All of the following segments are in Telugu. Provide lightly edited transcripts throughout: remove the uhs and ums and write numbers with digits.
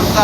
వార్త.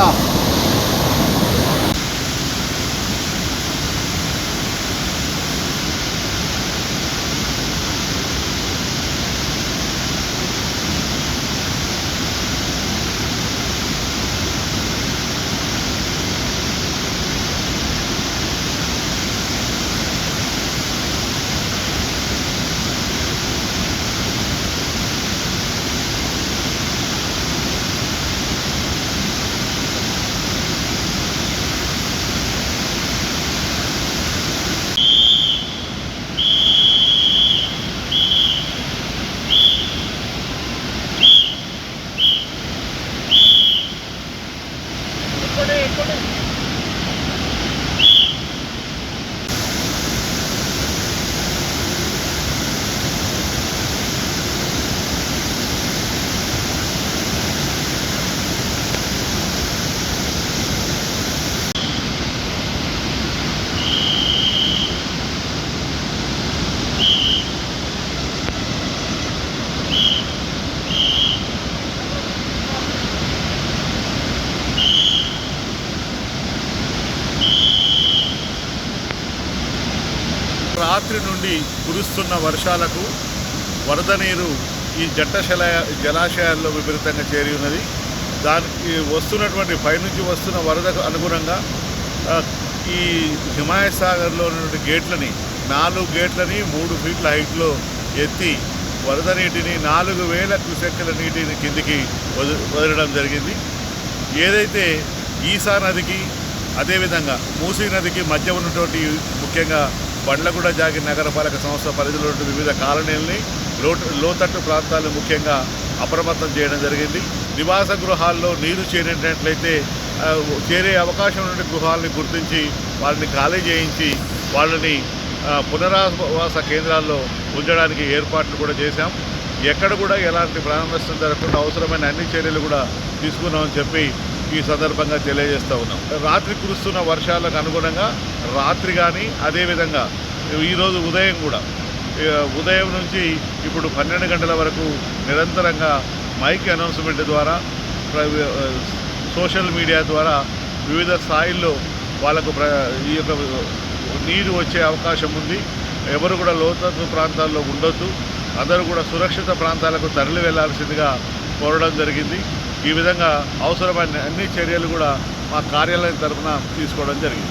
రాత్రి నుండి కురుస్తున్న వర్షాలకు వరద నీరు ఈ జలాశయాల్లో విపరీతంగా చేరి ఉన్నది. దానికి వస్తున్నటువంటి పైనుంచి వస్తున్న వరదకు అనుగుణంగా ఈ హిమాయత్ సాగర్లో ఉన్నటువంటి గేట్లని 4 గేట్లని 3 ఫీట్ల హైట్లో ఎత్తి వరద నీటిని 4000 క్యూసెక్కుల నీటిని కిందికి వదలడం జరిగింది. ఏదైతే ఈసా నదికి అదేవిధంగా మూసీ నదికి మధ్య ఉన్నటువంటి ముఖ్యంగా బండ్లగూడ జాగిర్ నగరపాలక సంస్థ పరిధిలో వివిధ కాలనీలని లోతట్టు ప్రాంతాలను ముఖ్యంగా అప్రమత్తం చేయడం జరిగింది. నివాస గృహాల్లో నీరు చేరినట్లయితే చేరే అవకాశం ఉన్న గృహాలని గుర్తించి వారిని ఖాళీ చేయించి వాళ్ళని పునరావాస కేంద్రాల్లో ఉంచడానికి ఏర్పాట్లు కూడా చేశాం. ఎక్కడ కూడా ఎలాంటి ప్రాణ నష్టం జరగకుండా అవసరమైన అన్ని చర్యలు కూడా తీసుకున్నామని చెప్పి ఈ సందర్భంగా తెలియజేస్తూ ఉన్నాం. రాత్రి కురుస్తున్న వర్షాలకు అనుగుణంగా రాత్రి కానీ అదేవిధంగా ఈరోజు ఉదయం కూడా ఉదయం నుంచి ఇప్పుడు 12 గంటల వరకు నిరంతరంగా మైక్ అనౌన్స్మెంట్ ద్వారా సోషల్ మీడియా ద్వారా వివిధ స్థాయిల్లో వాళ్ళకు ఈ యొక్క నీరు వచ్చే అవకాశం ఉంది. ఎవరు కూడా లోతట్టు ప్రాంతాల్లో ఉండొద్దు, అందరూ కూడా సురక్షిత ప్రాంతాలకు తరలి వెళ్లాల్సిందిగా కోరడం జరిగింది. ఈ విధంగా అవసరమైన అన్ని చర్యలు కూడా మా కార్యాలయం తరఫున తీసుకోవడం జరిగింది.